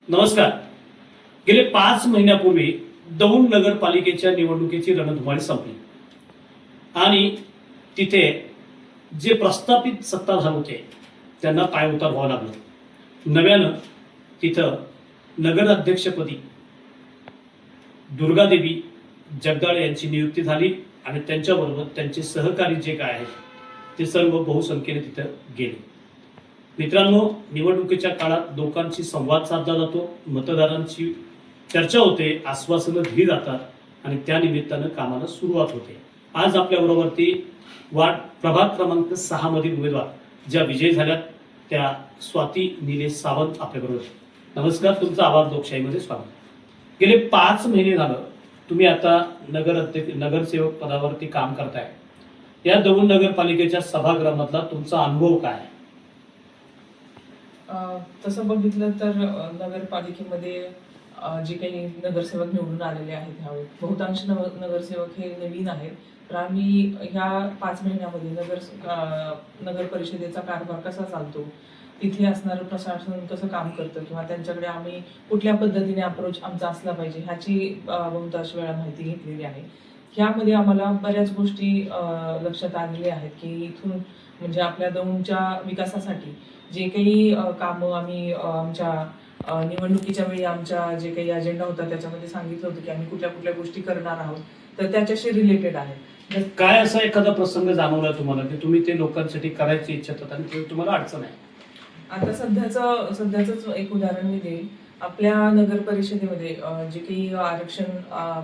नमस्कार. गेले 5 महिन्यापूर्वी दौंड नगरपालिकेच्या निवडणुकीची रणधुमाळी संपली आणि तिथे जे प्रस्थापित सत्ताधार होते त्यांना पायउतार व्हावं लागलं. नव्यानं तिथं नगराध्यक्षपदी दुर्गादेवी जगदाळे यांची नियुक्ती झाली आणि त्यांच्याबरोबर त्यांचे सहकारी जे काय आहेत ते सर्व बहुसंख्येने तिथं गेले. मित्रांनो, निवडणुकीच्या काळात लोकांशी संवाद साधला जातो, मतदारांची चर्चा होते, आश्वासनं दिली जातात आणि त्या निमित्तानं कामाला सुरुवात होते. आज आपल्याबरोबरती वार्ड प्रभाग क्रमांक 6 मधील उमेदवार ज्या विजयी झाल्यात त्या स्वाती निलेश सावंत आपल्याबरोबर. नमस्कार, तुमचं आवाज लोकशाहीमध्ये स्वागत. गेले 5 महिने झालं तुम्ही आता नगरसेवक पदावरती काम करताय. या दौंड नगरपालिकेच्या सभागृहामधला तुमचा अनुभव काय आहे? तसं बघितलं तर नगरपालिकेमध्ये जे काही नगरसेवक निवडून आलेले आहेत ह्यावेळी बहुतांश नगरसेवक हे नवीन आहेत. तर आम्ही ह्या 5 महिन्यामध्ये नगर परिषदेचा कारभार कसा चालतो, तिथे असणारं प्रशासन कसं काम करतं किंवा त्यांच्याकडे आम्ही कुठल्या पद्धतीने अप्रोच आमचा असला पाहिजे ह्याची बहुतांश वेळा माहिती घेतलेली आहे. ह्यामध्ये आम्हाला बऱ्याच गोष्टी लक्षात आलेल्या आहेत की इथून म्हणजे आपल्या दौंडच्या विकासासाठी जे काही कामं आम्ही आमच्या निवडणुकीच्या वेळी आमच्या जे काही अजेंडा होता त्याच्यामध्ये सांगितलं होतं की आम्ही कुठल्या कुठल्या गोष्टी करणार आहोत, तर त्याच्याशी रिलेटेड आहे. काय असा एखादा प्रसंग जाणवला तुम्हाला की तुम्ही ते लोकांसाठी करायची इच्छा होतात आणि ते तुम्हाला अडचण आहे? आता सध्याच एक उदाहरण मी देईल. आपल्या नगर परिषदेमध्ये जे काही आरक्षण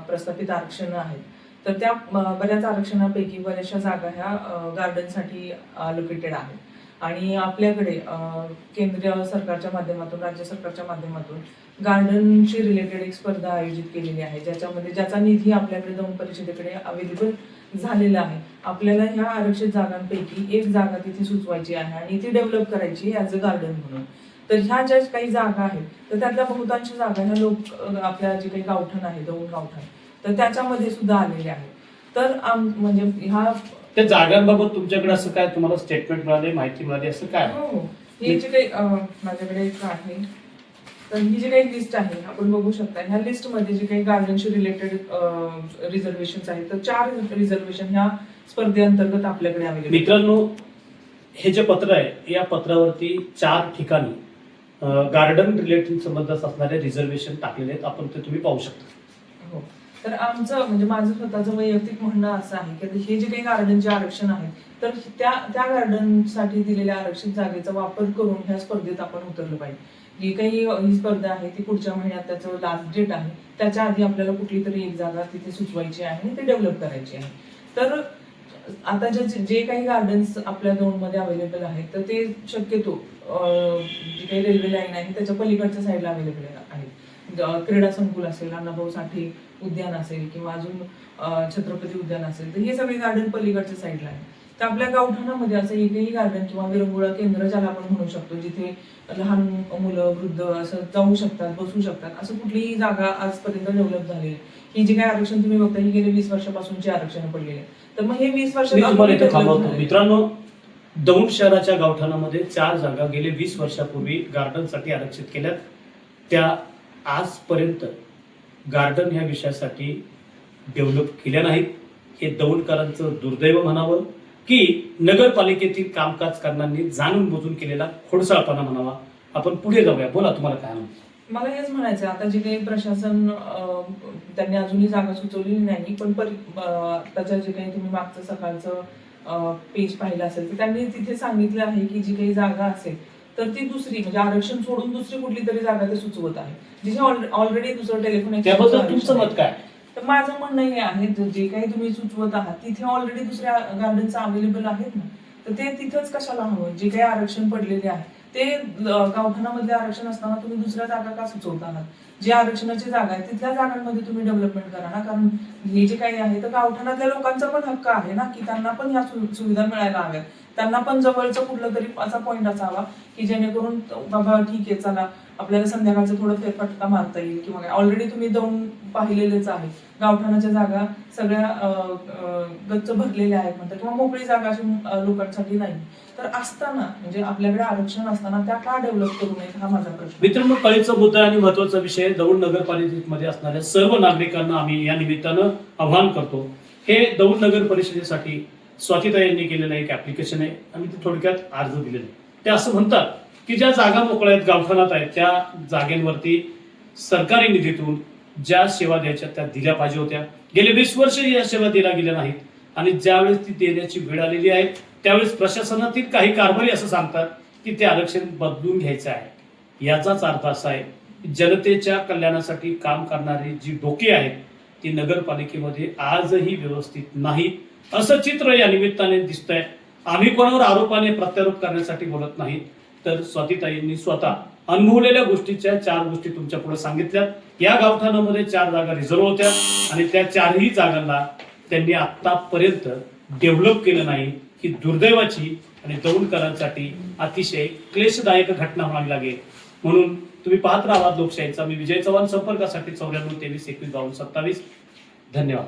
प्रस्थापित आरक्षण आहेत, तर त्या बऱ्याच आरक्षणापैकी बऱ्याचशा जागा ह्या गार्डनसाठी अलोकेटेड आहेत आणि आपल्याकडे केंद्रीय सरकारच्या माध्यमातून राज्य सरकारच्या माध्यमातून गार्डनशी रिलेटेड एक स्पर्धा आयोजित केलेली आहे, ज्याचा निधी आपल्याकडे दौंड परिषदेकडे अवेलेबल झालेला आहे. आपल्याला ह्या आरक्षित जागांपैकी एक जागा तिथे सुचवायची आहे आणि ती डेव्हलप करायची ॲज अ गार्डन म्हणून. तर ह्या ज्या काही जागा आहेत तर त्यातल्या बहुतांश जागा ह्या आपल्या जे काही गावठाण आहे दौंड गावठाण, तर त्याच्यामध्ये सुद्धा आलेले आहे. तर म्हणजे ह्या त्या जागांबाबत तुमच्याकडे असं काय तुम्हाला स्टेटमेंट मिळाले, माहिती मिळाली, असं काय? हो, ही जी काही माझ्याकडे एक आहे, तर ही जी काही लिस्ट आहे आपण बघू शकता. ह्या लिस्ट मध्ये जे काही गार्डनशी रिलेटेड रिझर्वेशन आहेत, तर 4 रिझर्वेशन ह्या स्पर्धेअंतर्गत आपल्याकडे अवेलेबल. मित्रांनो, हे जे पत्र आहे या पत्रावरती 4 ठिकाणी गार्डन रिलेटेड संबंध असणारे रिझर्वेशन टाकलेले आहेत. आपण ते तुम्ही पाहू शकता. हो, तर आमचं म्हणजे माझं स्वतःचं वैयक्तिक म्हणणं असं आहे की हे जे काही गार्डनचे आरक्षण आहे, तर त्या गार्डनसाठी दिलेल्या आरक्षित जागेचा वापर करून ह्या स्पर्धेत आपण उतरलं पाहिजे. जी काही ही स्पर्धा आहे ती पुढच्या महिन्यात त्याचं लास्ट डेट आहे, त्याच्या आधी आपल्याला कुठली तरी एक जागा तिथे सुचवायची आहे आणि ते डेव्हलप करायची आहे. तर आता जे काही गार्डन्स आपल्या दौंडमध्ये अवेलेबल आहेत, तर ते शक्यतो जी काही रेल्वे लाईन आहे त्याच्या पलीकडच्या साईडला अवेलेबल आहेत. क्रीडा संकुल असेल, अण्णाभाऊ साठे उद्यान असेल किंवा अजून छत्रपती उद्यान असेल, तर हे सगळे गार्डन पलीकडच्या साईडला आहे. तर आपल्या गावठाणामध्ये असं एकही गार्डन किंवा विरंगुळा केंद्र ज्याला आपण म्हणू शकतो, जिथे लहान मुलं वृद्ध असं जाऊ शकतात, बसू शकतात, असं कुठलीही जागा आजपर्यंत डेव्हलप झालेली. ही जी काही आरक्षण तुम्ही बघता ही गेले 20 वर्षापासूनची आरक्षण पडलेली आहे. तर मग हे 20 वर्षात मित्रांनो, दौंड शहराच्या गावठाणामध्ये 4 जागा गेले 20 वर्षापूर्वी गार्डनसाठी आरक्षित केल्यात. त्या आजपर्यंत गार्डन ह्या विषयासाठी डेव्हलप केल्या नाहीत. हे दौंडकरांचं दुर्दैव म्हणावं की नगरपालिकेतील कामकाज करणाऱ्यांनी जाणून बुजून केलेला खोडसाळपणा म्हणावा. आपण पुढे जाऊया. बोला, तुम्हाला काय म्हणतो? मला हेच म्हणायचं, आता जे काही प्रशासन त्यांनी अजूनही जागा सुचवलेली नाही, पण त्याच्या जे काही तुम्ही मागचं सकाळचं पेज पाहिलं असेल, तर त्यांनी तिथे सांगितलं आहे की जी काही जागा असेल तर ती दुसरी म्हणजे आरक्षण सोडून दुसरी कुठली तरी जागा ते सुचवत आहे, जिथे ऑलरेडी दुसरं टेलिफोन. त्याबद्दल तुमचं मत काय? तर माझं म्हणणं हे आहे, जे काही तुम्ही सुचवत आहात तिथे ऑलरेडी दुसऱ्या गार्डन्स अवेलेबल आहेत ना, तर ते तिथंच कशाला हवं? जे काही आरक्षण पडलेले आहे ते गावठाणामधले आरक्षण असताना तुम्ही दुसऱ्या जागा का सुचवत आहात? जे आरक्षणाची जागा आहे तिथल्या जागांमध्ये तुम्ही डेव्हलपमेंट करा ना, कारण हे जे काही आहे तर गावठाणातल्या लोकांचा पण हक्क आहे ना की त्यांना पण ह्या सुविधा मिळायला हव्यात. त्यांना पण जवळचं कुठलं तरी असा पॉईंट असावा की जेणेकरून बाबा ठीक आहे चला आपल्याला संध्याकाळचं थोडं फेरफटका मारता येईल किंवा काय. ऑलरेडी तुम्ही जाऊन पाहिलेलेच आहे, गावठाणाच्या जागा सगळ्या गच्च भरलेल्या आहेत म्हणतात किंवा मोकळी जागा अशी लोकांसाठी नाही. तर असताना म्हणजे आपल्याकडे आरक्षण असताना त्या का डेव्हलप करू नये हा माझा प्रश्न. मित्रांनो, कळीचा मुद्दा आणि महत्वाचा विषय दौंड नगरपालिकेमध्ये असणाऱ्या सर्व नागरिकांना आम्ही या निमित्तानं आवाहन करतो. हे दौंड नगर परिषदेसाठी स्वातीताई यांनी केलेलं एक ऍप्लिकेशन आहे आणि ते थोडक्यात अर्ज दिलेला आहे. ते असं म्हणतात की ज्या जागा मोकळ्या आहेत, गावठाणात आहेत, त्या जागेंवरती सरकारी निधीतून ज्या सेवा द्यायच्या त्या दिल्या पाहिजे होत्या. गेले 20 वर्ष या सेवा दिल्या गेल्या नाहीत आणि ज्यावेळेस ती देण्याची वेळ आलेली आहे त्यावेळेस प्रशासनातील काही कारभारी असं सांगतात की ते आरक्षण बदलून घ्यायचं आहे. याचाच अर्थ असा आहे की जनतेच्या कल्याणासाठी काम करणारी जी डोकी आहेत ती नगरपालिकेमध्ये आजही व्यवस्थित नाही असं चित्र या निमित्ताने दिसतंय. आम्ही कोणावर आरोपाने प्रत्यारोप करण्यासाठी बोलत नाही, तर स्वातीताईंनी स्वतः अनुभवलेल्या गोष्टीच्या 4 गोष्टी तुमच्या पुढे सांगितल्या. या गावठाणामध्ये 4 जागा रिझर्व्ह होत्या आणि त्या 4ही जागांना त्यांनी आतापर्यंत डेव्हलप केलं नाही. ही दुर्दैवाची आणि दौंडकरांसाठी अतिशय क्लेशदायक घटना म्हणावी लागेल. म्हणून तुम्ही पाहत राहा लोकशाहीचा. मी विजय चव्हाण, संपर्कासाठी 94 23 21 52 27. धन्यवाद.